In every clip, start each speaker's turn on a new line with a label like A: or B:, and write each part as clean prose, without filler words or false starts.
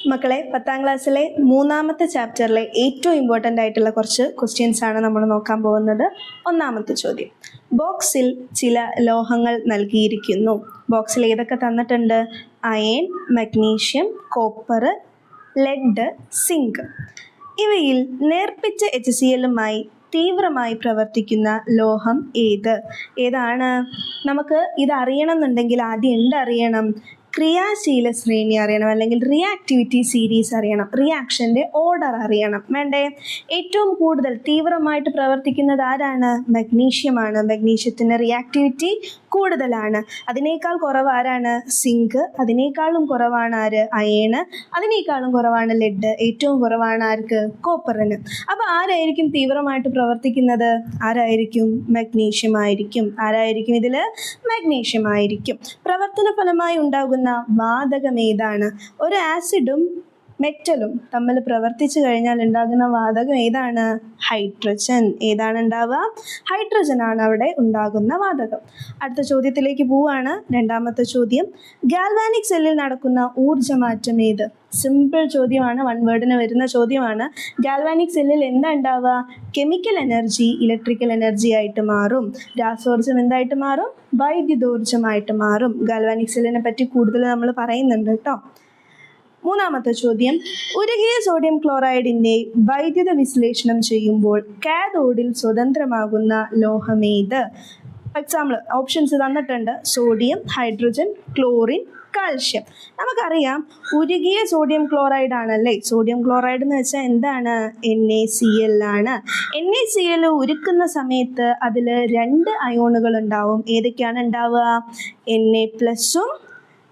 A: മക്കളെ, 10ാം ക്ലാസ്സിലെ 3ാമത്തെ ചാപ്റ്ററിലെ ഏറ്റവും ഇമ്പോർട്ടൻ്റ് ആയിട്ടുള്ള കുറച്ച് ക്വസ്റ്റ്യൻസ് ആണ് നമ്മൾ നോക്കാൻ പോകുന്നത്. 1ാമത്തെ ചോദ്യം, ബോക്സിൽ ചില ലോഹങ്ങൾ നൽകിയിരിക്കുന്നു. ബോക്സിൽ ഏതൊക്കെ തന്നിട്ടുണ്ട്? Iron, magnesium, copper, lead, zinc. ഇവയിൽ നേർപ്പിച്ച HCl-മായി തീവ്രമായി പ്രവർത്തിക്കുന്ന ലോഹം ഏതാണ്? നമുക്ക് ഇത് അറിയണം എന്നുണ്ടെങ്കിൽ ആദ്യം എന്തറിയണം? ക്രിയാശീല ശ്രേണി അറിയണം, അല്ലെങ്കിൽ റിയാക്ടിവിറ്റി സീരീസ് അറിയണം, റിയാക്ഷൻ്റെ ഓർഡർ അറിയണം. വേണ്ടേ? ഏറ്റവും കൂടുതൽ തീവ്രമായിട്ട് പ്രവർത്തിക്കുന്നത് ആരാണ്? മഗ്നീഷ്യമാണ്. മഗ്നീഷ്യത്തിൻ്റെ റിയാക്ടിവിറ്റി കൂടുതലാണ്. അതിനേക്കാൾ കുറവ് ആരാണ്? സിങ്ക്. അതിനേക്കാളും കുറവാണ് ആര്? അയേണ്. അതിനേക്കാളും കുറവാണ് ലെഡ്. ഏറ്റവും കുറവാണ് ആർക്ക്? കോപ്പറിന്. അപ്പോൾ ആരായിരിക്കും തീവ്രമായിട്ട് പ്രവർത്തിക്കുന്നത്? ആരായിരിക്കും? മഗ്നീഷ്യം ആയിരിക്കും. ആരായിരിക്കും ഇതിൽ? മഗ്നീഷ്യം ആയിരിക്കും. പ്രവർത്തന ഫലമായി ഉണ്ടാകുന്ന വാതകം ഏതാണ്? ഒരു ആസിഡും മെറ്റലും തമ്മിൽ പ്രവർത്തിച്ചു കഴിഞ്ഞാൽ ഉണ്ടാകുന്ന വാതകം ഏതാണ്? ഹൈഡ്രജൻ. ഏതാണ് ഉണ്ടാവുക? ഹൈഡ്രജൻ ആണ് അവിടെ ഉണ്ടാകുന്ന വാതകം. അടുത്ത ചോദ്യത്തിലേക്ക് പോവുകയാണ്. 2ാമത്തെ ചോദ്യം, ഗാൽവാനിക് സെല്ലിൽ നടക്കുന്ന ഊർജ്ജമാറ്റം ഏത്? സിമ്പിൾ ചോദ്യമാണ്, 1 വേർഡിന് വരുന്ന ചോദ്യമാണ്. ഗാൽവാനിക് സെല്ലിൽ എന്താ ഉണ്ടാവുക? കെമിക്കൽ എനർജി ഇലക്ട്രിക്കൽ എനർജി ആയിട്ട് മാറും. രാസോർജ്ജം എന്തായിട്ട് മാറും? വൈദ്യുതോർജ്ജമായിട്ട് മാറും. ഗാൽവാനിക് സെല്ലിനെ പറ്റി കൂടുതൽ നമ്മൾ പറയുന്നുണ്ട് കേട്ടോ. 3ാമത്തെ ചോദ്യം, ഉരുകിയ സോഡിയം ക്ലോറൈഡിൻ്റെ വൈദ്യുത വിശ്ലേഷണം ചെയ്യുമ്പോൾ കാഥോഡിൽ സ്വതന്ത്രമാകുന്ന ലോഹമേത്? എക്സാമ്പിൾ ഓപ്ഷൻസ് തന്നിട്ടുണ്ട്: സോഡിയം, ഹൈഡ്രജൻ, ക്ലോറിൻ, കാൽഷ്യം. നമുക്കറിയാം ഉരുകിയ സോഡിയം ക്ലോറൈഡ് ആണല്ലേ. സോഡിയം ക്ലോറൈഡ് എന്ന് വെച്ചാൽ എന്താണ്? NaCl ആണ്. NaCl ഉരുക്കുന്ന സമയത്ത് അതിൽ 2 അയോണുകൾ ഉണ്ടാവും. ഏതൊക്കെയാണ് ഉണ്ടാവുക? Na+ഉം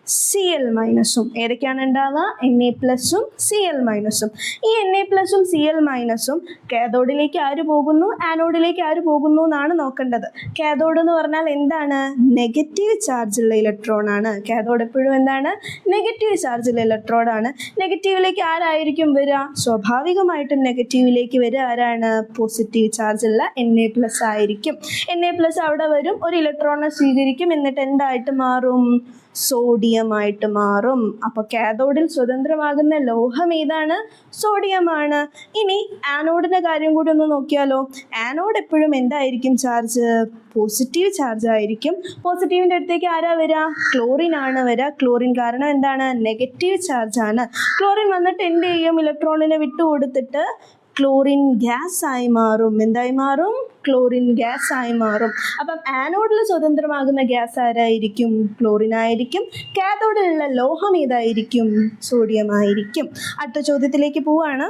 A: Cl-ഉം. ഏതൊക്കെയാണ് ഉണ്ടാവുക? Na+ഉം Cl-ഉം. ഈ Na+ഉം Cl-ഉം കാഥോഡിലേക്ക് ആര് പോകുന്നു? ആനോഡിലേക്ക് ആര് പോകുന്നു എന്നാണ് നോക്കേണ്ടത്. കാഥോഡ് എന്ന് പറഞ്ഞാൽ എന്താണ്? നെഗറ്റീവ് ചാർജുള്ള ഇലക്ട്രോൺ ആണ്. കാഥോഡ് എപ്പോഴും എന്താണ്? നെഗറ്റീവ് ചാർജുള്ള ഇലക്ട്രോൺ ആണ്. നെഗറ്റീവിലേക്ക് ആരായിരിക്കും വരിക? സ്വാഭാവികമായിട്ടും നെഗറ്റീവിലേക്ക് വരിക ആരാണ്? പോസിറ്റീവ് ചാർജുള്ള Na+ ആയിരിക്കും. Na+ അവിടെ വരും, ഒരു ഇലക്ട്രോണിനെ സ്വീകരിക്കും, എന്നിട്ട് എന്തായിട്ട് മാറും? സോഡിയമായിട്ട് മാറും. അപ്പോൾ കാഥോഡിൽ സ്വതന്ത്രമാകുന്ന ലോഹം ഏതാണ്? സോഡിയമാണ്. ഇനി ആനോഡിൻ്റെ കാര്യം കൂടി ഒന്ന് നോക്കിയാലോ. ആനോഡ് എപ്പോഴും എന്തായിരിക്കും ചാർജ്? പോസിറ്റീവ് ചാർജ് ആയിരിക്കും. പോസിറ്റീവിൻ്റെ അടുത്തേക്ക് ആരാ വരിക? ക്ലോറിൻ ആണ് വരിക. ക്ലോറിൻ കാരണം എന്താണ്? നെഗറ്റീവ് ചാർജ് ആണ്. ക്ലോറിൻ വന്നിട്ട് എന്ത് ചെയ്യും? ഇലക്ട്രോണിനെ വിട്ടുകൊടുത്തിട്ട് ക്ലോറിൻ ഗ്യാസ് ആയി മാറും. എന്തായി മാറും? ക്ലോറിൻ ഗ്യാസ് ആയി മാറും. അപ്പം ആനോഡിൽ സ്വതന്ത്രമാകുന്ന ഗ്യാസ് ആരായിരിക്കും? ക്ലോറിൻ ആയിരിക്കും. കാഥോഡിലുള്ള ലോഹം ഏതായിരിക്കും? സോഡിയം ആയിരിക്കും. അടുത്ത ചോദ്യത്തിലേക്ക് പോവാണ്.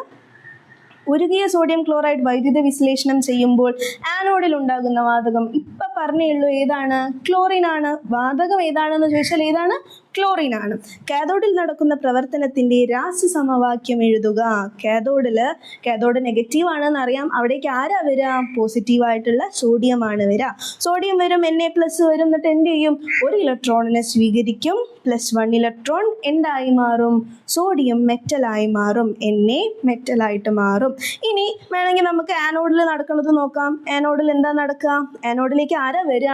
A: ഉരുകിയ സോഡിയം ക്ലോറൈഡ് വൈദ്യുത വിശ്ലേഷണം ചെയ്യുമ്പോൾ ആനോഡിൽ ഉണ്ടാകുന്ന വാതകം ഇപ്പം പറഞ്ഞുള്ളൂ ഏതാണ്? ക്ലോറിൻ ആണ്. വാതകം ഏതാണെന്ന് ചോദിച്ചാൽ ഏതാണ്? ക്ലോറിൻ ആണ്. കാഥോഡിൽ നടക്കുന്ന പ്രവർത്തനത്തിൻ്റെ രാസസമവാക്യം എഴുതുക. കാഥോഡ് നെഗറ്റീവ് ആണെന്ന് അറിയാം. അവിടേക്ക് ആരാ വരിക? പോസിറ്റീവായിട്ടുള്ള സോഡിയം ആണ് വരിക. സോഡിയം വരും, Na+ വരും, എന്നിട്ട് എന്ത് ചെയ്യും? ഒരു ഇലക്ട്രോണിനെ സ്വീകരിക്കും. +1 ഇലക്ട്രോൺ എന്തായി മാറും? സോഡിയം മെറ്റലായി മാറും. Na മെറ്റലായിട്ട് മാറും. ഇനി വേണമെങ്കിൽ നമുക്ക് ആനോഡിൽ നടക്കുന്നത് നോക്കാം. ആനോഡിൽ എന്താ നടക്കുക? ആനോഡിലേക്ക് ആരാ വരിക?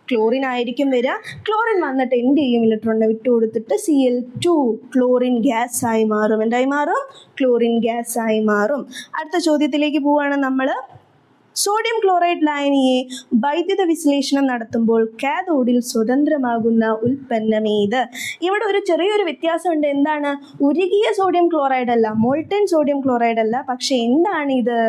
A: ക്ലോറിൻ ആയിരിക്കും വരിക. ക്ലോറിൻ വന്നിട്ട് എന്ത് ചെയ്യും? ഇലക്ട്രോണിനെ വിട്ടുകൊടുത്തിട്ട് Cl2 ക്ലോറിൻ ഗ്യാസ് ആയി മാറും. എന്തായി മാറും? ക്ലോറിൻ ഗ്യാസ് ആയി മാറും. അടുത്ത ചോദ്യത്തിലേക്ക് പോവുകയാണ് നമ്മൾ. സോഡിയം ക്ലോറൈഡ് ലായനിയെ വൈദ്യുത വിശ്ലേഷണം നടത്തുമ്പോൾ കാഥോഡിൽ സ്വതന്ത്രമാകുന്ന ഉൽപ്പന്നം ഏത്? ഇവിടെ ഒരു ചെറിയൊരു വ്യത്യാസമുണ്ട്. എന്താണ്? ഉരുകിയ സോഡിയം ക്ലോറൈഡ് അല്ല, മോൾട്ടൻ സോഡിയം ക്ലോറൈഡ് അല്ല. പക്ഷെ എന്താണ് ഇത്?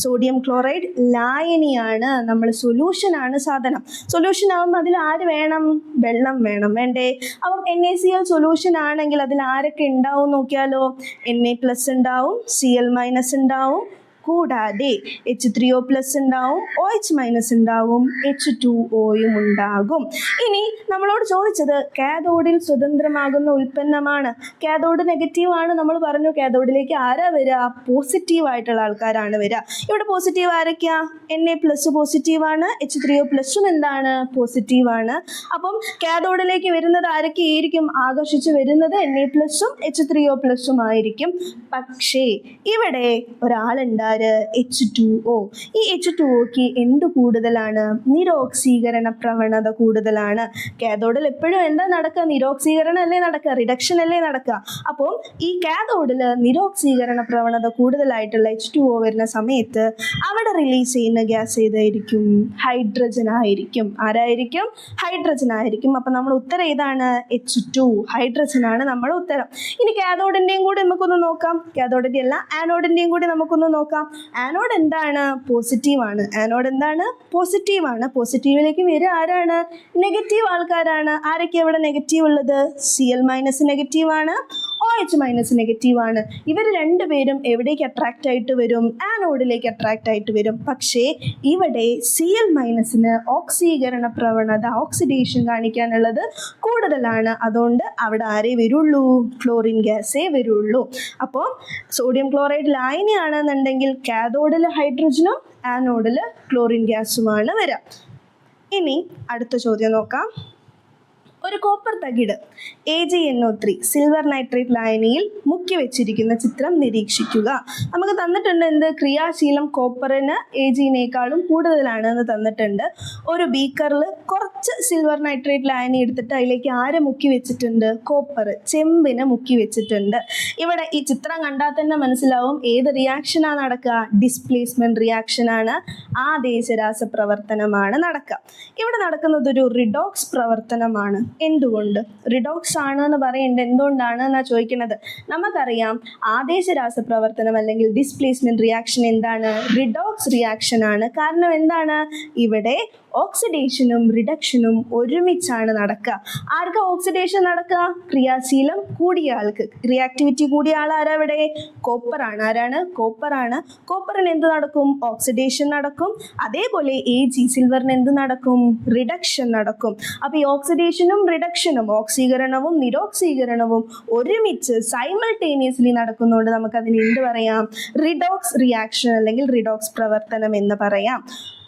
A: സോഡിയം ക്ലോറൈഡ് ലായനിയാണ്. നമ്മൾ സൊല്യൂഷനാണ് സാധനം. സൊല്യൂഷൻ ആകുമ്പോൾ അതിൽ ആര് വേണം? വെള്ളം വേണം. വേണ്ടേ? അപ്പം NaCl സൊല്യൂഷൻ ആണെങ്കിൽ അതിൽ ആരൊക്കെ ഉണ്ടാവും നോക്കിയാലോ. Na+ ഉണ്ടാവും, Cl- ഉണ്ടാവും, കൂടാതെ H3O+ ഉണ്ടാവും, OH- ഉണ്ടാവും, H2O ഉണ്ടാകും. ഇനി നമ്മളോട് ചോദിച്ചത് കാഥോഡിൽ സ്വതന്ത്രമാകുന്ന ഉൽപ്പന്നമാണ്. കാഥോഡ് നെഗറ്റീവ് ആണ് നമ്മൾ പറഞ്ഞു. കാഥോഡിലേക്ക് ആരാ വരിക? പോസിറ്റീവ് ആയിട്ടുള്ള ആൾക്കാരാണ് വരിക. ഇവിടെ പോസിറ്റീവ് ആരൊക്കെയാ? Na+ പോസിറ്റീവാണ്, H3O+ എന്താണ്? പോസിറ്റീവാണ്. അപ്പം കാഥോഡിലേക്ക് വരുന്നത് ആരൊക്കെയായിരിക്കും? ആകർഷിച്ച് വരുന്നത് Na+ഉം H3O+ ആയിരിക്കും. പക്ഷേ ഇവിടെ ഒരാളുണ്ടായി. ആര്? H2O. ഈ H2Oക്ക് എന്ത് കൂടുതലാണ്? നിരോക്സീകരണ പ്രവണത കൂടുതലാണ്. കാഥോഡിൽ എപ്പോഴും എന്താ നടക്കുക? നിരോക്സീകരണം അല്ലേ നടക്കുക, റിഡക്ഷൻ അല്ലേ നടക്കുക. അപ്പോൾ ഈ കാഥോഡിൽ നിരോക്സീകരണ പ്രവണത കൂടുതലായിട്ടുള്ള H2O വരുന്ന സമയത്ത് അവിടെ റിലീസ് ചെയ്യുന്ന ഗ്യാസ് ഏതായിരിക്കും? ഹൈഡ്രജൻ ആയിരിക്കും. ആരായിരിക്കും? ഹൈഡ്രജൻ ആയിരിക്കും. അപ്പം നമ്മൾ ഉത്തരം ഏതാണ്? H2, ഹൈഡ്രജൻ ആണ് നമ്മുടെ ഉത്തരം. ഇനി കാഥോഡിൻ്റെയും കൂടി നമുക്കൊന്ന് നോക്കാം. കാഥോഡിൻ്റെ അല്ല, ആനോഡിൻ്റെയും കൂടി നമുക്കൊന്ന് നോക്കാം. ആനോഡ് എന്താണ്? പോസിറ്റീവാണ്. ആനോഡ് എന്താണ്? പോസിറ്റീവാണ്. പോസിറ്റീവിലേക്ക് വരിക ആരാണ്? നെഗറ്റീവ് ആൾക്കാരാണ്. ആരൊക്കെ അവിടെ നെഗറ്റീവ് ഉള്ളത്? Cl- നെഗറ്റീവാണ്, OH- നെഗറ്റീവാണ്. ഇവർ രണ്ടുപേരും എവിടേക്ക് അട്രാക്റ്റ് ആയിട്ട് വരും? ആനോഡിലേക്ക് അട്രാക്റ്റ് ആയിട്ട് വരും. പക്ഷേ ഇവിടെ Cl- ഓക്സീകരണ പ്രവണത, ഓക്സിഡേഷൻ കാണിക്കാനുള്ളത് കൂടുതലാണ്. അതുകൊണ്ട് അവിടെ ആരേ വരുള്ളൂ? ക്ലോറിൻ ഗ്യാസേ വരുള്ളൂ. അപ്പോൾ സോഡിയം ക്ലോറൈഡ് ലായനിയാണെന്നുണ്ടെങ്കിൽ കാഥോഡിൽ ഹൈഡ്രജനും ആനോഡിൽ ക്ലോറിൻ ഗ്യാസുമാണ് വരിക. ഇനി അടുത്ത ചോദ്യം നോക്കാം. ഒരു കോപ്പർ തകിട് AgNO3 സിൽവർ നൈട്രേറ്റ് ലായനിയിൽ മുക്കി വെച്ചിരിക്കുന്ന ചിത്രം നിരീക്ഷിക്കുക. നമുക്ക് തന്നിട്ടുണ്ട് എന്ത്? ക്രിയാശീലം കോപ്പറിന് Ag-നേക്കാളും കൂടുതലാണ് എന്ന് തന്നിട്ടുണ്ട്. ഒരു ബീക്കറിൽ കുറച്ച് സിൽവർ നൈട്രേറ്റ് ലായനി എടുത്തിട്ട് അതിലേക്ക് ആരെ മുക്കി വെച്ചിട്ടുണ്ട്? കോപ്പർ, ചെമ്പിനെ മുക്കി വെച്ചിട്ടുണ്ട്. ഇവിടെ ഈ ചിത്രം കണ്ടാൽ തന്നെ മനസ്സിലാവും ഏത് റിയാക്ഷനാണ് നടക്കുക? ഡിസ്പ്ലേസ്മെന്റ് റിയാക്ഷനാണ്, ആദേശരാസ പ്രവർത്തനമാണ് നടക്കുക. ഇവിടെ നടക്കുന്നത് ഒരു റിഡോക്സ് പ്രവർത്തനമാണ്. എന്തുകൊണ്ട് റിഡോക്സ് ആണ് എന്ന് പറയേണ്ടത്? എന്തുകൊണ്ടാണ് എന്നാ ചോദിക്കുന്നത്. നമുക്കറിയാം ആദേശരാസ പ്രവർത്തനം അല്ലെങ്കിൽ ഡിസ്പ്ലേസ്മെന്റ് റിയാക്ഷൻ എന്താണ്? റിഡോക്സ് റിയാക്ഷൻ ആണ്. കാരണം എന്താണ്? ഇവിടെ ഓക്സിഡേഷനും റിഡക്ഷനും ഒരുമിച്ചാണ് നടക്കുക. ആർക്ക് ഓക്സിഡേഷൻ നടക്കുക? ക്രിയാശീലം കൂടിയ ആൾക്ക്. റിയാക്ടിവിറ്റി കൂടിയ ആൾ ആരാ? ഇവിടെ കോപ്പറാണ്. ആരാണ്? കോപ്പറാണ്. കോപ്പറിന് എന്ത് നടക്കും? ഓക്സിഡേഷൻ നടക്കും. അതേപോലെ Ag സിൽവറിന് എന്ത് നടക്കും? റിഡക്ഷൻ നടക്കും. അപ്പോൾ ഈ ഓക്സിഡേഷനും റിഡക്ഷനും, ഓക്സീകരണവും നിരോക്സീകരണവും ഒരുമിച്ച് സൈമൾട്ടേനിയസ്ലി നടക്കുന്നതുകൊണ്ട് നമുക്കതിന് എന്ത് പറയാം? റിഡോക്സ് റിയാക്ഷൻ അല്ലെങ്കിൽ റിഡോക്സ് പ്രവർത്തനം എന്ന് പറയാം.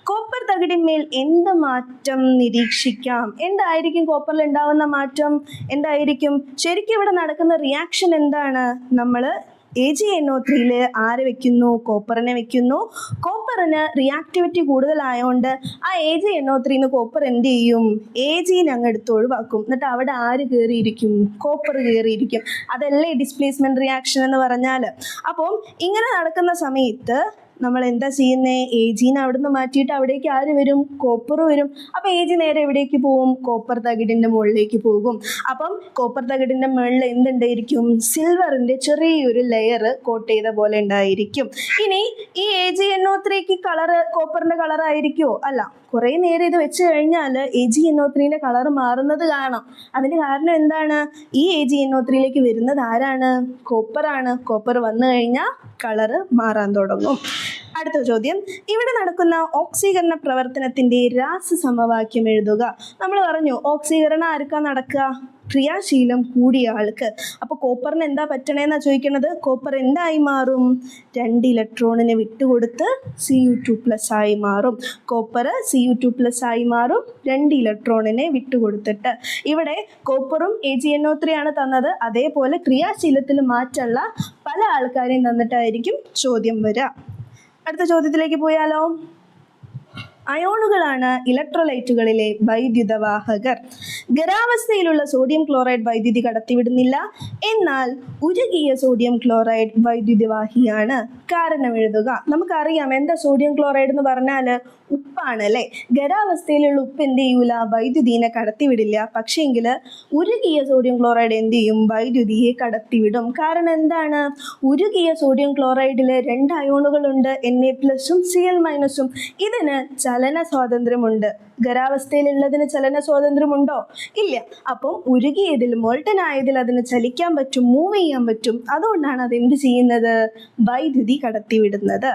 A: കോപ്പർ തകിടിന്മേൽ എന്ത് മാറ്റം നിരീക്ഷിക്കാം? എന്തായിരിക്കും കോപ്പറിൽ ഉണ്ടാവുന്ന മാറ്റം? എന്തായിരിക്കും? ശരിക്കും ഇവിടെ നടക്കുന്ന റിയാക്ഷൻ എന്താണ്? നമ്മൾ AgNO3 ആരെ വെക്കുന്നു? കോപ്പറിനെ വെക്കുന്നു. കോപ്പറിന് റിയാക്ടിവിറ്റി കൂടുതലായതുകൊണ്ട് ആ AgNO3 കോപ്പർ എന്ത് ചെയ്യും? Ag അങ്ങ് എടുത്ത് ഒഴിവാക്കും. എന്നിട്ട് അവിടെ ആര് കയറിയിരിക്കും? കോപ്പർ കയറിയിരിക്കും. അതല്ലേ ഡിസ്പ്ലേസ്മെന്റ് റിയാക്ഷൻ എന്ന് പറഞ്ഞാൽ. അപ്പോൾ ഇങ്ങനെ നടക്കുന്ന സമയത്ത് നമ്മൾ എന്താ ചെയ്യുന്നത്? Ag-നെ അവിടെ നിന്ന് മാറ്റിയിട്ട് അവിടേക്ക് ആര് വരും? കോപ്പർ വരും. അപ്പം Ag നേരെ എവിടേക്ക് പോകും? കോപ്പർ തകിടിൻ്റെ മുകളിലേക്ക് പോകും. അപ്പം കോപ്പർ തകിടിൻ്റെ മുകളിൽ എന്തുണ്ടായിരിക്കും? സിൽവറിൻ്റെ ചെറിയൊരു ലെയർ കോട്ട് ചെയ്ത പോലെ ഉണ്ടായിരിക്കും. ഇനി ഈ AgNO3 കളറ് കോപ്പറിൻ്റെ കളറായിരിക്കുമോ? അല്ല. കുറേ നേരം ഇത് വെച്ച് കഴിഞ്ഞാൽ AgNO3 കളർ മാറുന്നത് കാണാം. അതിന് കാരണം എന്താണ്? ഈ AgNO3 വരുന്നത് ആരാണ്? കോപ്പറാണ്. കോപ്പർ വന്നു കഴിഞ്ഞാൽ കളറ് മാറാൻ തുടങ്ങും. അടുത്ത ചോദ്യം. ഇവിടെ നടക്കുന്ന ഓക്സീകരണ പ്രവർത്തനത്തിൻ്റെ രാസസമവാക്യം എഴുതുക. നമ്മൾ പറഞ്ഞു ഓക്സീകരണം ആർക്കാ നടക്കുക? ക്രിയാശീലം കൂടിയ ആൾക്ക്. അപ്പോൾ കോപ്പറിന് എന്താ പറ്റണേന്നാ ചോദിക്കുന്നത്. കോപ്പർ എന്തായി മാറും? 2 ഇലക്ട്രോണിനെ വിട്ടുകൊടുത്ത് Cu2+ ആയി മാറും. കോപ്പർ Cu2+ ആയി മാറും 2 ഇലക്ട്രോണിനെ വിട്ടുകൊടുത്തിട്ട്. ഇവിടെ കോപ്പറും AgNO3 ആണ് തന്നത്. അതേപോലെ ക്രിയാശീലത്തിൽ മാറ്റമുള്ള പല ആൾക്കാരെയും തന്നിട്ടായിരിക്കും ചോദ്യം വരിക. അടുത്ത ചോദ്യത്തിലേക്ക് പോയാലോ. അയോണുകളാണ് ഇലക്ട്രോലൈറ്റുകളിലെ വൈദ്യുതവാഹകർ. ഖരാവസ്ഥയിലുള്ള സോഡിയം ക്ലോറൈഡ് വൈദ്യുതി കടത്തിവിടുന്നില്ല. എന്നാൽ ഉരുകിയ സോഡിയം ക്ലോറൈഡ് വൈദ്യുതിവാഹിയാണ്. കാരണം എഴുതുക. നമുക്കറിയാം എന്താ സോഡിയം ക്ലോറൈഡ് എന്ന് പറഞ്ഞാൽ? ഉപ്പാണ് അല്ലേ. ഖരാവസ്ഥയിലുള്ള ഉപ്പ് എന്ത് ചെയ്യൂല? വൈദ്യുതിനെ കടത്തിവിടില്ല. പക്ഷേങ്കിൽ ഉരുകിയ സോഡിയം ക്ലോറൈഡ് എന്ത് ചെയ്യും? വൈദ്യുതിയെ കടത്തിവിടും. കാരണം എന്താണ്? ഉരുകിയ സോഡിയം ക്ലോറൈഡിൽ 2 അയോണുകളുണ്ട്, Na+ഉം Cl-ഉം. ഇതിന് ചലന സ്വാതന്ത്ര്യമുണ്ട്. ഖരാവസ്ഥയിലുള്ളതിന് ചലന സ്വാതന്ത്ര്യമുണ്ടോ? ഇല്ല. അപ്പം ഉരുകിയതിൽ, മോൾട്ടൻ ആയതിൽ അതിന് ചലിക്കാൻ പറ്റും, മൂവ് ചെയ്യാൻ പറ്റും. അതുകൊണ്ടാണ് അതെന്ത് ചെയ്യുന്നത്? വൈദ്യുതി കടത്തിവിടുന്നത്.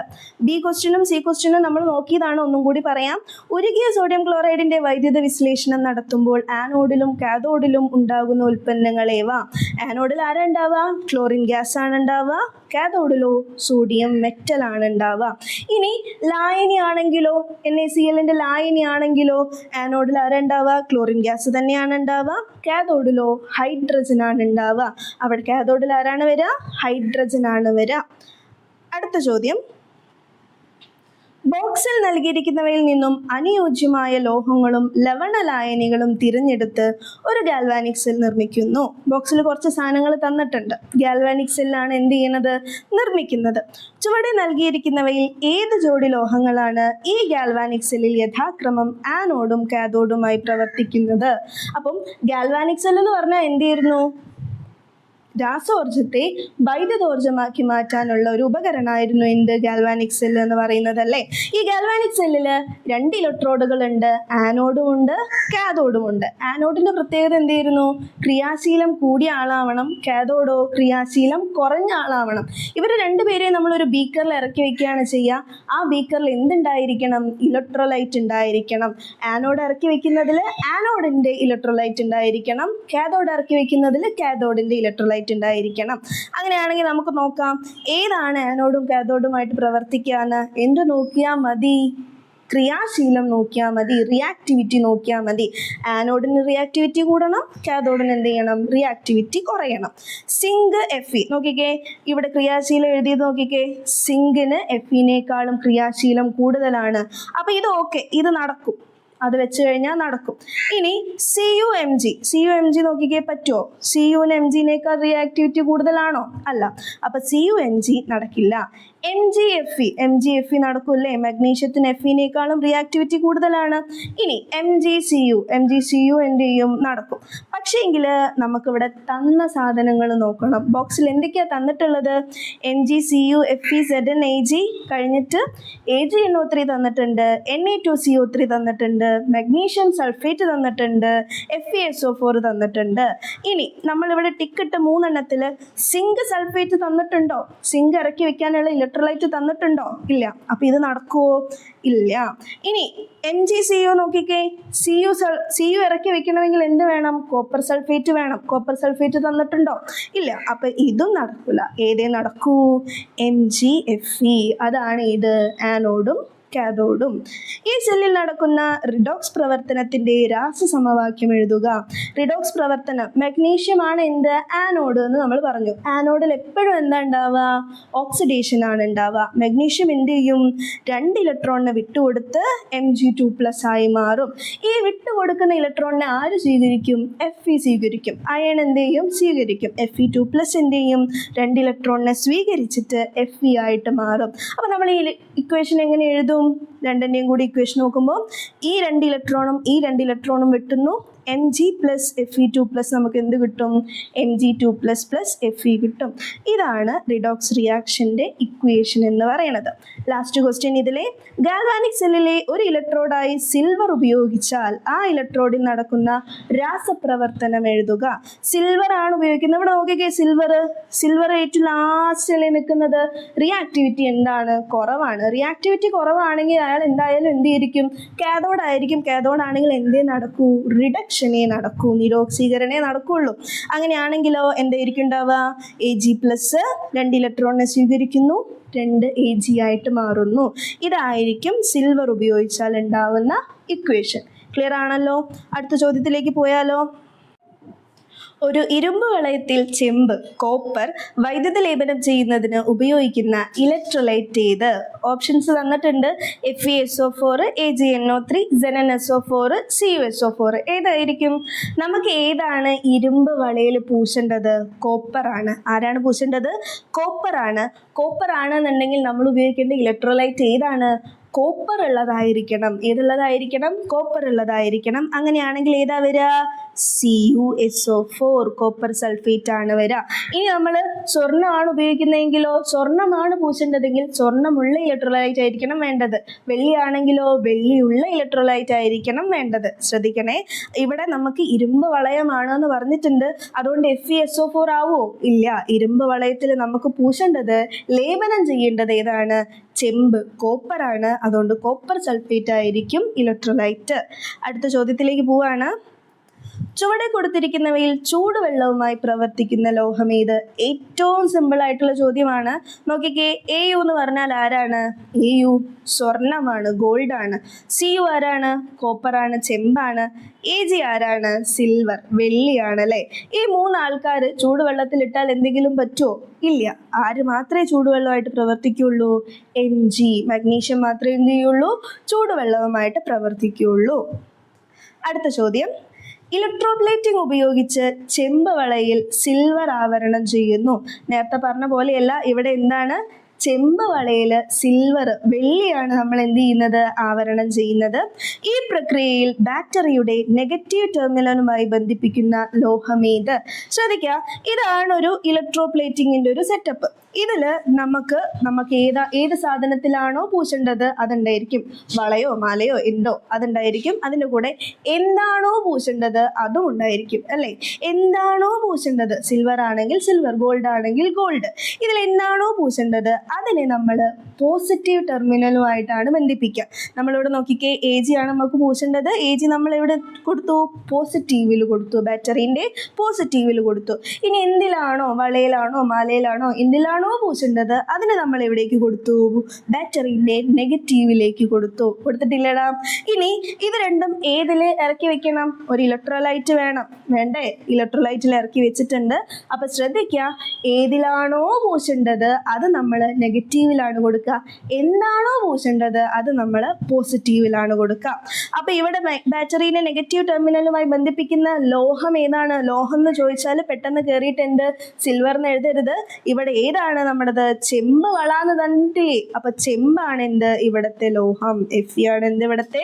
A: B ക്വസ്റ്റ്യനും C ക്വസ്റ്റ്യനും നമ്മൾ നോക്കിയതാണ്. ഒന്നും കൂടി പറയാം. ഉരുകിയ സോഡിയം ക്ലോറൈഡിന്റെ വൈദ്യുത വിശ്ലേഷണം നടത്തുമ്പോൾ ആനോഡിലും കാഥോഡിലും ഉണ്ടാകുന്ന ഉൽപ്പന്നങ്ങളേവ? ആനോഡിൽ ആരാ ഉണ്ടാവുക? ക്ലോറിൻ ഗ്യാസ് ആണ് ഉണ്ടാവുക. കാഥോഡിലോ സോഡിയം മെറ്റൽ ആണ് ഉണ്ടാവുക. ഇനി ലായനി ആണെങ്കിലോ, NaCl ലായനി ആണെങ്കിലോ ആനോഡിൽ ആരാ ഉണ്ടാവുക? ക്ലോറിൻ ഗ്യാസ് തന്നെയാണ് ഉണ്ടാവുക. കാഥോഡിലോ ഹൈഡ്രജൻ ആണ് ഉണ്ടാവുക. അവിടെ കാഥോഡിൽ ആരാണ് വരിക? ഹൈഡ്രജൻ ആണ് വരിക. അടുത്ത ചോദ്യം. ബോക്സിൽ നൽകിയിരിക്കുന്നവയിൽ നിന്നും അനുയോജ്യമായ ലോഹങ്ങളും ലവണലായനികളും തിരഞ്ഞെടുത്ത് ഒരു ഗാൽവാനിക് സെൽ നിർമ്മിക്കുന്നു. ബോക്സിൽ കുറച്ച് സാധനങ്ങൾ തന്നിട്ടുണ്ട്. ഗാൽവാനിക് സെല്ലാണ് എന്ത് ചെയ്യുന്നത്? നിർമ്മിക്കുന്നത്. ചുവടെ നൽകിയിരിക്കുന്നവയിൽ ഏത് ജോഡി ലോഹങ്ങളാണ് ഈ ഗാൽവാനിക് സെല്ലിൽ യഥാക്രമം ആനോഡും കാഥോഡുമായി പ്രവർത്തിക്കുന്നത്? അപ്പം ഗാൽവാനിക് സെൽ എന്ന് പറഞ്ഞാൽ എന്തായിരുന്നു? രാസോർജത്തെ വൈദ്യുതോർജമാക്കി മാറ്റാനുള്ള ഒരു ഉപകരണമായിരുന്നു എന്ത്? ഗാൽവാനിക് സെല്ല് എന്ന് പറയുന്നത് അല്ലേ. ഈ ഗാൽവാനിക് സെല്ലില് 2 ഇലക്ട്രോഡുകൾ ഉണ്ട്, ആനോഡും ഉണ്ട് കാഥോഡും ഉണ്ട്. ആനോഡിന്റെ പ്രത്യേകത എന്തായിരുന്നു? ക്രിയാശീലം കൂടിയ ആളാവണം. കാഥോഡോ ക്രിയാശീലം കുറഞ്ഞ ആളാവണം. ഇവർ രണ്ടുപേരെയും നമ്മളൊരു ബീക്കറിൽ ഇറക്കി വെക്കുകയാണ് ചെയ്യുക. ആ ബീക്കറിൽ എന്തുണ്ടായിരിക്കണം? ഇലക്ട്രോലൈറ്റ് ഉണ്ടായിരിക്കണം. ആനോഡ് ഇറക്കി വെക്കുന്നതിൽ ആനോഡിന്റെ ഇലക്ട്രോലൈറ്റ് ഉണ്ടായിരിക്കണം, കാഥോഡ് ഇറക്കി വെക്കുന്നതിൽ കാഥോഡിന്റെ ഇലക്ട്രോലൈറ്റ് ഉണ്ടായിരിക്കണം. അങ്ങനെയാണെങ്കിൽ നമുക്ക് നോക്കാം ഏതാണ് ആനോഡും കാഥോഡുമായിട്ട് പ്രവർത്തിക്കാന്ന്. എന്ത് നോക്കിയാൽ മതി? ക്രിയാശീലം നോക്കിയാൽ മതി, റിയാക്ടിവിറ്റി നോക്കിയാൽ മതി. ആനോഡിന് റിയാക്ടിവിറ്റി കൂടണം, കാഥോഡിന് എന്ത് ചെയ്യണം? റിയാക്ടിവിറ്റി കുറയണം. സിങ്ക് Fe നോക്കിക്കേ, ഇവിടെ ക്രിയാശീലം എഴുതിയത് നോക്കിക്കേ. സിങ്കിന് Feനേക്കാളും ക്രിയാശീലം കൂടുതലാണ്. അപ്പൊ ഇത് ഓക്കെ, ഇത് നടക്കും, അത് വെച്ച് കഴിഞ്ഞാൽ നടക്കും. ഇനി CuMg നോക്കിക്കേ, പറ്റുമോ? Cuന് Mgനേക്കാൾ റിയാക്ടിവിറ്റി കൂടുതലാണോ? അല്ല. അപ്പൊ CuMg നടക്കില്ല. MgFe നടക്കൂല്ലേ? മഗ്നീഷ്യത്തിന് Feനേക്കാളും റിയാക്ടിവിറ്റി കൂടുതലാണ്. ഇനി MgCu എന്ത് ചെയ്യും? നടക്കും. പക്ഷേങ്കിൽ നമുക്കിവിടെ തന്ന സാധനങ്ങൾ നോക്കണം. ബോക്സിൽ എന്തൊക്കെയാ തന്നിട്ടുള്ളത്? MgCu FeZnAg കഴിഞ്ഞിട്ട് AgNO3 തന്നിട്ടുണ്ട്, Na2CO3 തന്നിട്ടുണ്ട്, മഗ്നീഷ്യം സൾഫേറ്റ് തന്നിട്ടുണ്ട്, FeSO4 തന്നിട്ടുണ്ട്. ഇനി നമ്മളിവിടെ ടിക്കിട്ട് 3 സിങ്ക് സൾഫേറ്റ് തന്നിട്ടുണ്ടോ? സിങ്ക് ഇറക്കി വെക്കാനുള്ള ഇലക്ട്രോലൈറ്റ് തന്നിട്ടുണ്ടോ? ഇല്ല. അപ്പൊ ഇത് നടക്കുവോ? ഇല്ല. ഇനി MgCu നോക്കിക്കേ, Cu ഇറക്കി വെക്കണമെങ്കിൽ എന്ത് വേണം? കോപ്പർ സൾഫേറ്റ് വേണം. കോപ്പർ സൾഫേറ്റ് തന്നിട്ടുണ്ടോ? ഇല്ല. അപ്പൊ ഇതും നടക്കില്ല. ഏതേ നടക്കൂ? MgFe. അതാണ് ഇത് ആനോഡും കാഥോഡും. ഈ സെല്ലിൽ നടക്കുന്ന റിഡോക്സ് പ്രവർത്തനത്തിന്റെ രാസസമവാക്യം എഴുതുക. റിഡോക്സ് പ്രവർത്തനം, മഗ്നീഷ്യം ആണ് എന്ത്? ആനോഡ് എന്ന് നമ്മൾ പറഞ്ഞു. ആനോഡിൽ എപ്പോഴും എന്താ ഉണ്ടാവുക? ഓക്സിഡേഷൻ ആണ് ഉണ്ടാവുക. മഗ്നീഷ്യം എന്ത് ചെയ്യും? 2 ഇലക്ട്രോണിനെ വിട്ടുകൊടുത്ത് Mg2+ ആയി മാറും. ഈ വിട്ടുകൊടുക്കുന്ന ഇലക്ട്രോണിനെ ആര് സ്വീകരിക്കും? Fe സ്വീകരിക്കും. അയൺ എന്ത് ചെയ്യും? സ്വീകരിക്കും. Fe2+ എന്ത് ചെയ്യും? 2 ഇലക്ട്രോണിനെ സ്വീകരിച്ചിട്ട് Fe ആയിട്ട് മാറും. അപ്പൊ നമ്മൾ ഈ ഇക്വേഷൻ എങ്ങനെ എഴുതും? രണ്ടിൻ്റെയും കൂടി ഇക്വേഷൻ നോക്കുമ്പോൾ ഈ 2 ഇലക്ട്രോണും ഈ 2 ഇലക്ട്രോണും വെട്ടുന്നു. Mg + Fe2+ നമുക്ക് എന്ത് കിട്ടും? Mg2++ Fe കിട്ടും. ഇതാണ് റിഡോക്സ് റിയാക്ഷന്റെ ഇക്വേഷൻ എന്ന് പറയുന്നത്. ലാസ്റ്റ് ക്വസ്റ്റ്യൻ ഇതിലെ ഗാൽവാനിക് സെല്ലിലെ ഒരു ഇലക്ട്രോഡായി സിൽവർ ഉപയോഗിച്ചാൽ ആ ഇലക്ട്രോഡിൽ നടക്കുന്ന രാസപ്രവർത്തനം എഴുതുക. സിൽവർ ആണ് ഉപയോഗിക്കുന്നത്. ഇവിടെ നോക്കിക്കേ, സിൽവർ ഏറ്റവും ലാസ്റ്റിൽ നിൽക്കുന്നത്. റിയാക്ടിവിറ്റി എന്താണ്? കുറവാണ്. റിയാക്ടിവിറ്റി കുറവാണെങ്കിൽ അയാൾ എന്തായാലും എന്ത് ചെയ്തിരിക്കും? കാഥോഡ് ആയിരിക്കും. കാഥോഡ് ആണെങ്കിൽ എന്തേ നടക്കൂ? റിഡക്ഷനെ നടക്കൂ, നിരോക്സീകരണേ നടക്കുള്ളൂ. അങ്ങനെയാണെങ്കിലോ എന്തായിരിക്കും ഉണ്ടാവുക? Ag+ 2 ഇലക്ട്രോണിനെ സ്വീകരിക്കുന്നു, 2 Ag ആയിട്ട് മാറുന്നു. ഇതായിരിക്കും സിൽവർ ഉപയോഗിച്ചാൽ ഉണ്ടാവുന്ന ഇക്വേഷൻ. ക്ലിയർ ആണല്ലോ? അടുത്ത ചോദ്യത്തിലേക്ക് പോയാലോ? ഒരു ഇരുമ്പ് വളയത്തിൽ ചെമ്പ്, കോപ്പർ വൈദ്യുത ലേപനം ചെയ്യുന്നതിന് ഉപയോഗിക്കുന്ന ഇലക്ട്രോലൈറ്റ് ഏത്? ഓപ്ഷൻസ് തന്നിട്ടുണ്ട്. FeSO4, AgNO3, ZnSO4, CuSO4. ഏതായിരിക്കും? നമുക്ക് ഏതാണ് ഇരുമ്പ് വളയിൽ പൂശേണ്ടത്? കോപ്പർ ആണ്. ആരാണ് പൂശേണ്ടത്? കോപ്പർ ആണ്. കോപ്പർ ആണെന്നുണ്ടെങ്കിൽ നമ്മൾ ഉപയോഗിക്കേണ്ട ഇലക്ട്രോലൈറ്റ് ഏതാണ്? കോപ്പർ ഉള്ളതായിരിക്കണം. ഏതുള്ളതായിരിക്കണം? കോപ്പർ ഉള്ളതായിരിക്കണം. അങ്ങനെയാണെങ്കിൽ ഏതാ വരിക? CuSO4, കോപ്പർ സൾഫേറ്റ് ആണ് വരിക. ഇനി നമ്മൾ സ്വർണ്ണമാണ് ഉപയോഗിക്കുന്നതെങ്കിലോ, സ്വർണ്ണമാണ് പൂശേണ്ടതെങ്കിൽ സ്വർണ്ണമുള്ള ഇലക്ട്രോലൈറ്റ് ആയിരിക്കണം വേണ്ടത്. വെള്ളിയാണെങ്കിലോ വെള്ളിയുള്ള ഇലക്ട്രോലൈറ്റ് ആയിരിക്കണം വേണ്ടത്. ശ്രദ്ധിക്കണേ, ഇവിടെ നമുക്ക് ഇരുമ്പ് വളയമാണ് എന്ന് പറഞ്ഞിട്ടുണ്ട്. അതുകൊണ്ട് FeSO4 ആവോ? ഇല്ല. ഇരുമ്പ് വളയത്തിൽ നമുക്ക് പൂശേണ്ടത്, ലേപനം ചെയ്യേണ്ടത് ഏതാണ്? ചെമ്പ്, കോപ്പറാണ്. അതുകൊണ്ട് കോപ്പർ സൾഫേറ്റ് ആയിരിക്കും ഇലക്ട്രോലൈറ്റ്. അടുത്ത ചോദ്യത്തിലേക്ക് പോവാണ്. ചുവടെ കൊടുത്തിരിക്കുന്നവയിൽ ചൂടുവെള്ളവുമായി പ്രവർത്തിക്കുന്ന ലോഹം ഏത്? ഏറ്റവും സിമ്പിൾ ആയിട്ടുള്ള ചോദ്യമാണ്. നോക്കിക്കേ, AU എന്ന് പറഞ്ഞാൽ ആരാണ്? AU സ്വർണമാണ്, ഗോൾഡ് ആണ്. CU ആരാണ്? കോപ്പറാണ്, ചെമ്പാണ്. AG ആരാണ്? സിൽവർ, വെള്ളിയാണ് അല്ലേ? ഈ 3 ആൾക്കാർ ചൂടുവെള്ളത്തിൽ ഇട്ടാൽ എന്തെങ്കിലും പറ്റുമോ? ഇല്ല. ആര് മാത്രമേ ചൂടുവെള്ളമായിട്ട് പ്രവർത്തിക്കുള്ളൂ? Mg, മഗ്നീഷ്യം മാത്രമേ എന്ത് ചെയ്യുള്ളൂ? ചൂടുവെള്ളവുമായിട്ട് പ്രവർത്തിക്കുള്ളൂ. അടുത്ത ചോദ്യം, ഇലക്ട്രോപ്ലേറ്റിംഗ് ഉപയോഗിച്ച് ചെമ്പ് വളയിൽ സിൽവർ ആവരണം ചെയ്യുന്നു. നേരത്തെ പറഞ്ഞ പോലെയല്ല, ഇവിടെ എന്താണ്? ചെമ്പ് വളയിൽ സിൽവർ, വെള്ളിയാണ് നമ്മൾ എന്ത് ചെയ്യുന്നത്? ആവരണം ചെയ്യുന്നത്. ഈ പ്രക്രിയയിൽ ബാറ്ററിയുടെ നെഗറ്റീവ് ടെർമിനലുമായി ബന്ധിപ്പിക്കുന്ന ലോഹമേത്? ശ്രദ്ധിക്കുക, ഇതാണ് ഒരു ഇലക്ട്രോപ്ലേറ്റിങ്ങിൻ്റെ ഒരു സെറ്റപ്പ്. ഇതിൽ നമുക്ക് ഏത് സാധനത്തിലാണോ പൂശേണ്ടത് അതുണ്ടായിരിക്കും. വളയോ മാലയോ എന്തോ അതുണ്ടായിരിക്കും. അതിൻ്റെ കൂടെ എന്താണോ പൂശേണ്ടത് അതും ഉണ്ടായിരിക്കും അല്ലേ? എന്താണോ പൂശേണ്ടത്, സിൽവർ ആണെങ്കിൽ സിൽവർ, ഗോൾഡ് ആണെങ്കിൽ ഗോൾഡ്. ഇതിൽ എന്താണോ പൂശേണ്ടത് അതിനെ നമ്മൾ പോസിറ്റീവ് ടെർമിനലുമായിട്ടാണ് ബന്ധിപ്പിക്കുക. നമ്മളിവിടെ നോക്കിക്കേ, AG ആണ് നമുക്ക് പൂശേണ്ടത്. AG നമ്മൾ എവിടെ കൊടുത്തു? പോസിറ്റീവിൽ കൊടുത്തു, ബാറ്ററീൻ്റെ പോസിറ്റീവിൽ കൊടുത്തു. ഇനി എന്തിലാണോ, വളയിലാണോ മാലയിലാണോ എന്തിലാണോ പൂശേണ്ടത് അതിനെ നമ്മൾ എവിടേക്ക് കൊടുത്തു? ബാറ്ററീൻ്റെ നെഗറ്റീവിലേക്ക് കൊടുത്തിട്ടില്ലടാ. ഇനി ഇത് രണ്ടും ഏതിൽ ഇറക്കി വെക്കണം? ഒരു ഇലക്ട്രോലൈറ്റ് വേണം, വേണ്ടേ? ഇലക്ട്രോലൈറ്റിൽ ഇറക്കി വെച്ചിട്ടുണ്ട്. അപ്പം ശ്രദ്ധിക്കുക, ഏതിലാണോ പൂശേണ്ടത് അത് നമ്മൾ നെഗറ്റീവിലാണ് കൊടുക്കുക. എന്താണോ പൂശേണ്ടത് അത് നമ്മൾ പോസിറ്റീവിലാണ് കൊടുക്കുക. അപ്പം ഇവിടെ ബാറ്ററീനെ നെഗറ്റീവ് ടെർമിനലുമായി ബന്ധിപ്പിക്കുന്ന ലോഹം ഏതാണ്? ലോഹം എന്ന് ചോദിച്ചാൽ പെട്ടെന്ന് കയറിയിട്ട് എന്ത് സിൽവർ എന്ന് എഴുതരുത്. ഇവിടെ ഏതാണ് നമ്മുടേത്? ചെമ്പ് വള എന്ന് തന്നിട്ടില്ലേ? അപ്പം ചെമ്പാണ് എന്ത് ഇവിടുത്തെ ലോഹം. Fe ആണ് എന്ത് ഇവിടുത്തെ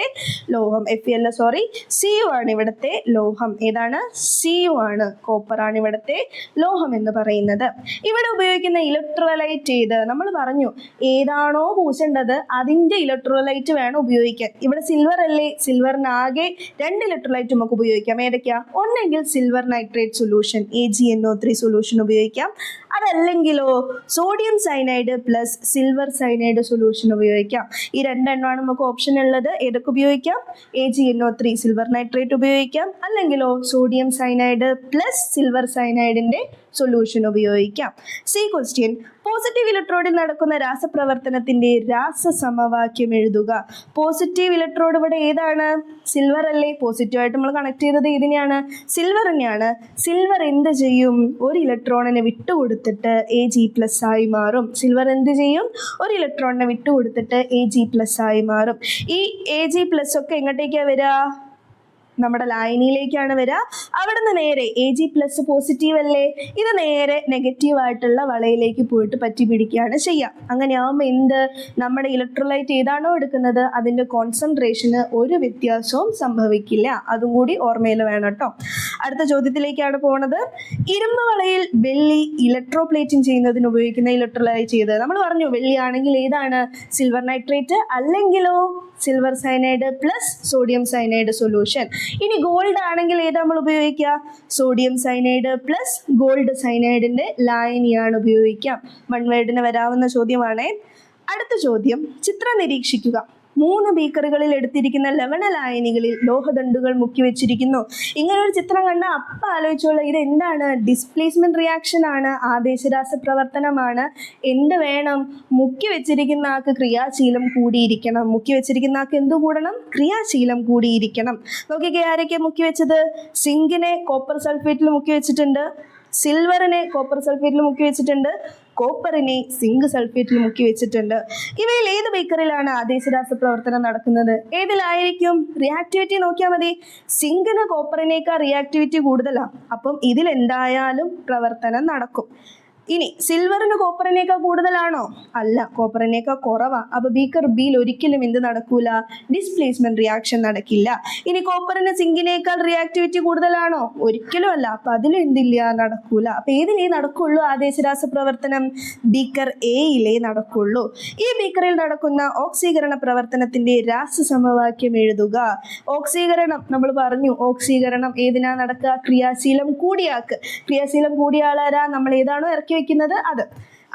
A: ലോഹം. Fe അല്ല, സോറി, Cu ആണ് ഇവിടുത്തെ ലോഹം. ഏതാണ്? Cu ആണ്, കോപ്പർ ആണ് ഇവിടുത്തെ ലോഹം എന്ന് പറയുന്നത്. ഇവിടെ ഉപയോഗിക്കുന്ന ഇലക്ട്രോലൈറ്റ് ഏത്? നമ്മൾ പറഞ്ഞു, ഏതാണോ പൂശേണ്ടത് അതിൻ്റെ ഇലക്ട്രോലൈറ്റ് വേണം ഉപയോഗിക്കാൻ. ഇവിടെ സിൽവർ അല്ലേ? സിൽവറിനാകെ 2 ഇലക്ട്രോലൈറ്റ് നമുക്ക് ഉപയോഗിക്കാം. ഏതൊക്കെയാ? ഒന്നെങ്കിൽ silver nitrate solution, AgNO3 solution ഉപയോഗിക്കാം. അതല്ലെങ്കിലോ sodium cyanide plus silver cyanide solution ഉപയോഗിക്കാം. ഈ 2 എണ്ണമാണ് നമുക്ക് ഓപ്ഷൻ ഉള്ളത്. ഏതൊക്കെ ഉപയോഗിക്കാം? AgNO3 സിൽവർ നൈട്രേറ്റ് ഉപയോഗിക്കാം, അല്ലെങ്കിലോ സോഡിയം സയനൈഡ് പ്ലസ് സിൽവർ സയനൈഡിൻ്റെ സൊല്യൂഷൻ ഉപയോഗിക്കാം. സി ക്വസ്റ്റ്യൻ, പോസിറ്റീവ് ഇലക്ട്രോഡിൽ നടക്കുന്ന രാസപ്രവർത്തനത്തിൻ്റെ രാസസമവാക്യം എഴുതുക. പോസിറ്റീവ് ഇലക്ട്രോഡ് ഇവിടെ ഏതാണ്? സിൽവർ അല്ലേ? പോസിറ്റീവായിട്ട് നമ്മൾ കണക്ട് ചെയ്തത് ഇതിനെയാണ്, സിൽവറിനെയാണ്. സിൽവർ എന്ത് ചെയ്യും? ഒരു ഇലക്ട്രോണിനെ വിട്ടുകൊടുത്തിട്ട് Ag+ ആയി മാറും. സിൽവർ എന്ത് ചെയ്യും? ഒരു ഇലക്ട്രോണിനെ വിട്ടുകൊടുത്തിട്ട് Ag+ ആയി മാറും. ഈ Ag+ ഒക്കെ എങ്ങോട്ടേക്കാണ് വരിക? നമ്മുടെ ലായനിയിലേക്കാണ് വരിക. അവിടെ നിന്ന് നേരെ Ag+ പോസിറ്റീവ് അല്ലേ, ഇത് നേരെ നെഗറ്റീവ് ആയിട്ടുള്ള വളയിലേക്ക് പോയിട്ട് പറ്റി പിടിക്കുകയാണ് ചെയ്യുക. അങ്ങനെയാകുമ്പോൾ എന്ത്, നമ്മുടെ ഇലക്ട്രോലൈറ്റ് ഏതാണോ എടുക്കുന്നത് അതിൻ്റെ കോൺസെൻട്രേഷന് ഒരു വ്യത്യാസവും സംഭവിക്കില്ല. അതും കൂടി ഓർമ്മയിൽ വേണം കേട്ടോ. അടുത്ത ചോദ്യത്തിലേക്കാണ് പോണത്. ഇരുമ്പ് വളയിൽ വെള്ളി ഇലക്ട്രോപ്ലേറ്റിംഗ് ചെയ്യുന്നതിന് ഉപയോഗിക്കുന്ന ഇലക്ട്രോലൈറ്റ് ചെയ്ത് നമ്മൾ പറഞ്ഞു, വെള്ളിയാണെങ്കിൽ ഏതാണ്? സിൽവർ നൈട്രേറ്റ്, അല്ലെങ്കിലോ silver cyanide plus sodium cyanide solution. ഇനി ഗോൾഡ് ആണെങ്കിൽ ഏതാ നമ്മൾ ഉപയോഗിക്കുക? സോഡിയം സയനൈഡ് പ്ലസ് ഗോൾഡ് സയനൈഡിൻ്റെ ലായനിയാണ് ഉപയോഗിക്കുക. വൺ വേർഡിന് വരാവുന്ന ചോദ്യമാണ്. അടുത്ത ചോദ്യം, ചിത്രം നിരീക്ഷിക്കുക. 3 ബീക്കറുകളിൽ എടുത്തിരിക്കുന്ന ലവണ ലായനികളിൽ ലോഹദണ്ഡുകൾ മുക്കി വെച്ചിരിക്കുന്നു. ഇങ്ങനെ ഒരു ചിത്രം കണ്ടാൽ അപ്പം ആലോചിച്ചോളൂ, ഇത് എന്താണ്? ഡിസ്പ്ലേസ്മെന്റ് റിയാക്ഷൻ ആണ്, ആദേശരാസ പ്രവർത്തനമാണ്. എന്ത് വേണം? മുക്കി വെച്ചിരിക്കുന്ന ആൾക്ക് ക്രിയാശീലം കൂടിയിരിക്കണം. മുക്കി വെച്ചിരിക്കുന്ന ആൾക്ക് എന്ത് കൂടണം? ക്രിയാശീലം കൂടിയിരിക്കണം. നോക്കിക്കേ, ആരൊക്കെ മുക്കി വെച്ചത്? സിങ്കിനെ കോപ്പർ സൾഫേറ്റിൽ മുക്കി വെച്ചിട്ടുണ്ട്, സിൽവറിനെ കോപ്പർ സൾഫേറ്റിൽ മുക്കി വെച്ചിട്ടുണ്ട്, കോപ്പറിനെ സിങ്ക് സൾഫേറ്റിൽ മുക്കി വെച്ചിട്ടുണ്ട്. ഇവയിൽ ഏത് ബീക്കറിലാണ് ആദേശരാസ പ്രവർത്തനം നടക്കുന്നത്? ഏതിലായിരിക്കും? റിയാക്ടിവിറ്റി നോക്കിയാൽ മതി. സിങ്കിന് കോപ്പറിനേക്കാൾ റിയാക്ടിവിറ്റി കൂടുതലാണ്. അപ്പം ഇതിലെന്തായാലും പ്രവർത്തനം നടക്കും. ഇനി സിൽവറിന് കോപ്പറിനേക്കാൾ കൂടുതലാണോ? അല്ല, കോപ്പറിനേക്കാൾ കുറവാണ്. അപ്പോൾ ബീക്കർ ബിയിൽ ഒരിക്കലും എന്ത് നടക്കൂല? ഡിസ്പ്ലേസ്മെന്റ് റിയാക്ഷൻ നടക്കില്ല. ഇനി കോപ്പറിന് സിങ്കിനേക്കാൾ റിയാക്ടിവിറ്റി കൂടുതലാണോ? ഒരിക്കലും അല്ല. അപ്പം അതിലും എന്തില്ല? നടക്കൂല. അപ്പം ഏതിലേ നടക്കുള്ളൂ ആദേശരാസ പ്രവർത്തനം? ബീക്കർ എയിലേ നടക്കുള്ളൂ. ഈ ബീക്കറിൽ നടക്കുന്ന ഓക്സീകരണ പ്രവർത്തനത്തിന്റെ രാസസമവാക്യം എഴുതുക. ഓക്സീകരണം നമ്മൾ പറഞ്ഞു, ഓക്സീകരണം ഏതിനാ നടക്കുക? ക്രിയാശീലം കൂടിയാക്ക്. ക്രിയാശീലം കൂടിയ ആളാരാ? നമ്മൾ ഏതാണോ ഇറക്കി വെക്കുന്നത് അത്.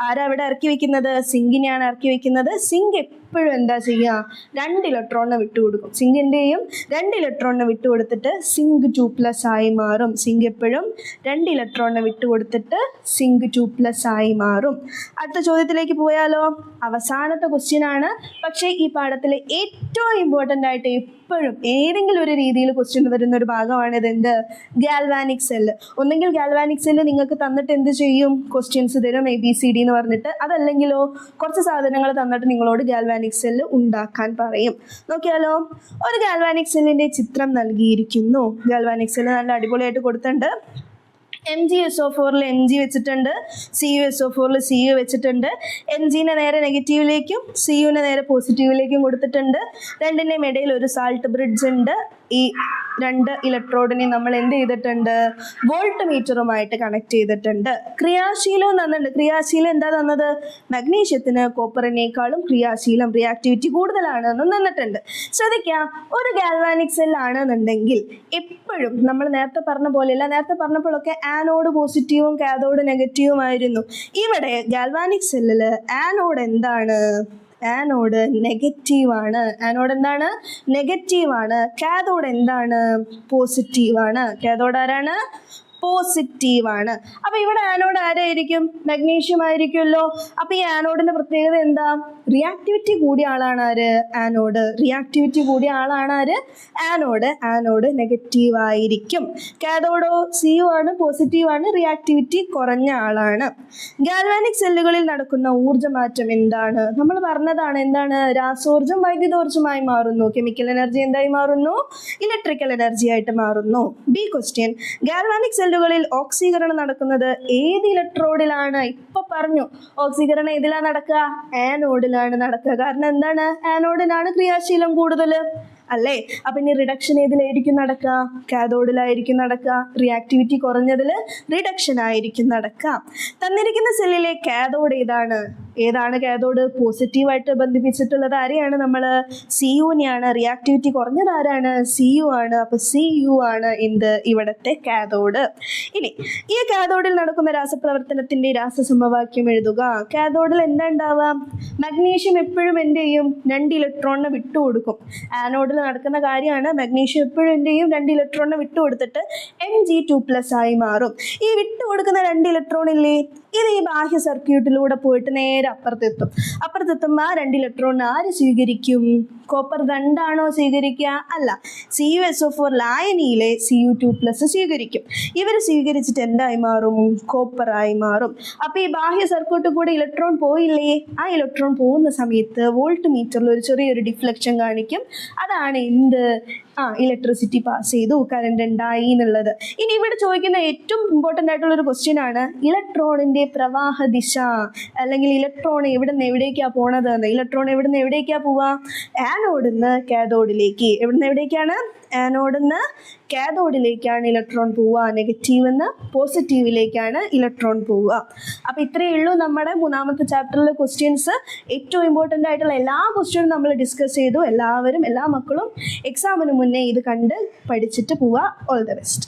A: ആരാ അവിടെ ഇറക്കി വെക്കുന്നത്? സിങ്കിനെയാണ് ഇറക്കി വെക്കുന്നത്. സിങ്ക് എപ്പോഴും എന്താ ചെയ്യുക? 2 ഇലക്ട്രോണിനെ വിട്ടുകൊടുക്കും. സിങ്ക് എന്ത് ചെയ്യും? 2 ഇലക്ട്രോണിനെ വിട്ടുകൊടുത്തിട്ട് സിങ്ക് 2+ ആയി മാറും. സിങ്ക് എപ്പോഴും 2 ഇലക്ട്രോണിനെ വിട്ടുകൊടുത്തിട്ട് സിങ്ക് 2+ ആയി മാറും. അടുത്ത ചോദ്യത്തിലേക്ക് പോയാലോ? അവസാനത്തെ ക്വസ്റ്റ്യൻ ആണ്, പക്ഷേ ഈ പാഠത്തിലെ ഏറ്റവും ഇമ്പോർട്ടൻ്റ് ആയിട്ട് എപ്പോഴും ഏതെങ്കിലും ഒരു രീതിയിൽ ക്വസ്റ്റ്യൻ വരുന്ന ഒരു ഭാഗമാണിത്. എന്ത്? Galvanic cell. ഒന്നെങ്കിൽ ഗാൽവാനിക് സെല്ല് നിങ്ങൾക്ക് തന്നിട്ട് എന്ത് ചെയ്യും? ക്വസ്റ്റ്യൻസ് തരും ABCD എന്ന് പറഞ്ഞിട്ട്. അതല്ലെങ്കിലോ കുറച്ച് സാധനങ്ങൾ തന്നിട്ട് നിങ്ങളോട് ഗാൽവാനിക് സെല്ല് ഉണ്ടാക്കാൻ പറയും. നോക്കിയാലോ? ഒരു ഗാൽവാനിക് സെല്ലിൻ്റെ ചിത്രം നൽകിയിരിക്കുന്നു. ഗാൽവാനിക് സെല്ല് നല്ല അടിപൊളിയായിട്ട് കൊടുത്തിട്ടുണ്ട്. MgSO4 Mg വെച്ചിട്ടുണ്ട്, CuSO4 Cu വെച്ചിട്ടുണ്ട്. Mgനെ നേരെ നെഗറ്റീവിലേക്കും Cuനെ നേരെ പോസിറ്റീവിലേക്കും കൊടുത്തിട്ടുണ്ട്. രണ്ടിൻ്റെയും ഇടയിൽ ഒരു സാൾട്ട് ബ്രിഡ്ജ് ഉണ്ട്. ഈ 2 ഇലക്ട്രോഡിനെ നമ്മൾ എന്ത് ചെയ്തിട്ടുണ്ട്? വോൾട്ട് മീറ്ററുമായിട്ട് കണക്ട് ചെയ്തിട്ടുണ്ട്. ക്രിയാശീലം തന്നിട്ടുണ്ട്. ക്രിയാശീലം എന്താ തന്നത്? മഗ്നീഷ്യത്തിന് കോപ്പറിനേക്കാളും ക്രിയാശീലം റിയാക്ടിവിറ്റി കൂടുതലാണ് എന്ന് തന്നിട്ടുണ്ട്. ശ്രദ്ധിക്കുക, ഒരു ഗാൽവാനിക് സെൽ ആണെന്നുണ്ടെങ്കിൽ എപ്പോഴും നമ്മൾ നേരത്തെ പറഞ്ഞ പോലെയല്ല, നേരത്തെ പറഞ്ഞപ്പോഴൊക്കെ ആനോഡ് പോസിറ്റീവും കാഥോഡ് നെഗറ്റീവും ആയിരുന്നു. ഇവിടെ ഗാൽവാനിക് സെല്ലിൽ ആനോഡ് എന്താണ്? ആനോഡ് നെഗറ്റീവാണ്. ആനോഡ് എന്താണ്? നെഗറ്റീവാണ്. കാഥോഡ് എന്താണ്? പോസിറ്റീവാണ്. കാഥോഡ് ആരാണ്? പോസിറ്റീവാണ്. അപ്പോൾ ഇവിടെ ആനോഡ് ആരായിരിക്കും? മഗ്നീഷ്യം ആയിരിക്കുമല്ലോ. അപ്പോൾ ഈ ആനോഡിൻ്റെ പ്രത്യേകത എന്താ? റിയാക്ടിവിറ്റി കൂടിയ ആളാണ് ആര്? ആനോഡ്. റിയാക്ടിവിറ്റി കൂടിയ ആളാണ് ആര്? ആനോഡ്. ആനോഡ് നെഗറ്റീവ് ആയിരിക്കും. കാഥോഡോ Cu ആണ്, പോസിറ്റീവാണ്, റിയാക്ടിവിറ്റി കുറഞ്ഞ ആളാണ്. ഗാൽവാനിക് സെല്ലുകളിൽ നടക്കുന്ന ഊർജ്ജമാറ്റം എന്താണ്? നമ്മൾ പറഞ്ഞതാണ്. എന്താണ്? രാസോർജ്ജം വൈദ്യുതോർജ്ജമായി മാറുന്നു. കെമിക്കൽ എനർജി എന്തായി മാറുന്നു? ഇലക്ട്രിക്കൽ എനർജി ആയിട്ട് മാറുന്നു. ബി ക്വസ്റ്റ്യൻ, ഗാൽവാനിക് സെല്ലുകളിൽ ഓക്സീകരണം നടക്കുന്നത് ഏത് ഇലക്ട്രോഡിലാണ്? ഇപ്പൊ പറഞ്ഞു, ഓക്സീകരണം ഏതിലാണ് നടക്കുക? ആനോഡിലാണ് നടക്കുക. കാരണം എന്താണ്? ആനോഡിനാണ് ക്രിയാശീലം കൂടുതൽ അല്ലേ? അപ്പം ഇനി റിഡക്ഷൻ ഏതിലായിരിക്കും നടക്കുക? കാഥോഡിലായിരിക്കും നടക്കുക. റിയാക്ടിവിറ്റി കുറഞ്ഞതിൽ റിഡക്ഷൻ ആയിരിക്കും നടക്കുക. തന്നിരിക്കുന്ന സെല്ലിലെ കാഥോഡ് ഏതാണ്? ഏതാണ് കാഥോഡ്? പോസിറ്റീവായിട്ട് ബന്ധിപ്പിച്ചിട്ടുള്ളത് ആരെയാണ് നമ്മൾ? Cuനെയാണ്. റിയാക്ടിവിറ്റി കുറഞ്ഞത് ആരാണ്? Cu ആണ്. അപ്പോൾ Cu ആണ് എന്ത്? ഇവിടുത്തെ കാഥോഡ്. ഇനി ഈ കാഥോഡിൽ നടക്കുന്ന രാസപ്രവർത്തനത്തിൻ്റെ രാസസമവാക്യം എഴുതുക. കാഥോഡിൽ എന്താ ഉണ്ടാവുക? മഗ്നീഷ്യം എപ്പോഴും എന്ത് ചെയ്യും? 2 ഇലക്ട്രോണിനെ വിട്ടുകൊടുക്കും. ആനോഡിൽ നടക്കുന്ന കാര്യമാണ്. മഗ്നീഷ്യം എപ്പോഴും എന്ത് ചെയ്യും? 2 ഇലക്ട്രോണിനെ വിട്ടുകൊടുത്തിട്ട് Mg2+ ആയി മാറും. ഈ വിട്ടുകൊടുക്കുന്ന 2 ഇലക്ട്രോൺ ഇല്ലേ, ഇത് ഈ ബാഹ്യ സർക്യൂട്ടിലൂടെ പോയിട്ട് നേരെ അപ്പുറത്തെത്തുമ്പോൾ ആ 2 ഇലക്ട്രോൺ ആര് സ്വീകരിക്കും? കോപ്പർ 2 ആണോ സ്വീകരിക്കുക? അല്ല, CuSO4 ലായനിയിലെ Cu2+ സ്വീകരിക്കും. ഇവർ സ്വീകരിച്ചിട്ട് എന്തായി മാറും? കോപ്പറായി മാറും. അപ്പോൾ ഈ ബാഹ്യ സർക്യൂട്ടിൽ കൂടെ ഇലക്ട്രോൺ പോയില്ലേ, ആ ഇലക്ട്രോൺ പോകുന്ന സമയത്ത് വോൾട്ട് മീറ്ററിൽ ഒരു ചെറിയൊരു ഡിഫ്ലക്ഷൻ കാണിക്കും. അതാണ് എന്ത്? ഇലക്ട്രിസിറ്റി പാസ് ചെയ്തു, കറണ്ട് ഉണ്ടായി എന്നുള്ളത്. ഇനി ഇവിടെ ചോദിക്കുന്ന ഏറ്റവും ഇമ്പോർട്ടൻ്റ് ആയിട്ടുള്ളൊരു ക്വസ്റ്റ്യൻ ആണ്, ഇലക്ട്രോണിൻ്റെ പ്രവാഹ ദിശ, അല്ലെങ്കിൽ ഇലക്ട്രോൺ എവിടുന്ന് എവിടേക്കാണ് പോണത് എന്ന്. ഇലക്ട്രോൺ എവിടുന്ന് എവിടേക്കാണ് പോവുക? ആനോഡിൽ നിന്ന് കാഥോഡിലേക്ക്. എവിടുന്ന് എവിടേക്കാണ്? ആനോഡിൽ നിന്ന് കാഥോഡിലേക്കാണ് ഇലക്ട്രോൺ പോവുക. നെഗറ്റീവിൽ നിന്ന് പോസിറ്റീവിലേക്കാണ് ഇലക്ട്രോൺ പോവുക. അപ്പോൾ ഇത്രയേ ഉള്ളൂ നമ്മുടെ 3ാമത്തെ ചാപ്റ്ററിലെ ക്വസ്റ്റ്യൻസ്. ഏറ്റവും ഇമ്പോർട്ടൻ്റ് ആയിട്ടുള്ള എല്ലാ ക്വസ്റ്റ്യനും നമ്മൾ ഡിസ്കസ് ചെയ്തു. എല്ലാ മക്കളും എക്സാമിന് മുന്നേ ഇത് കണ്ട് പഠിച്ചിട്ട് പോവുക. All the best.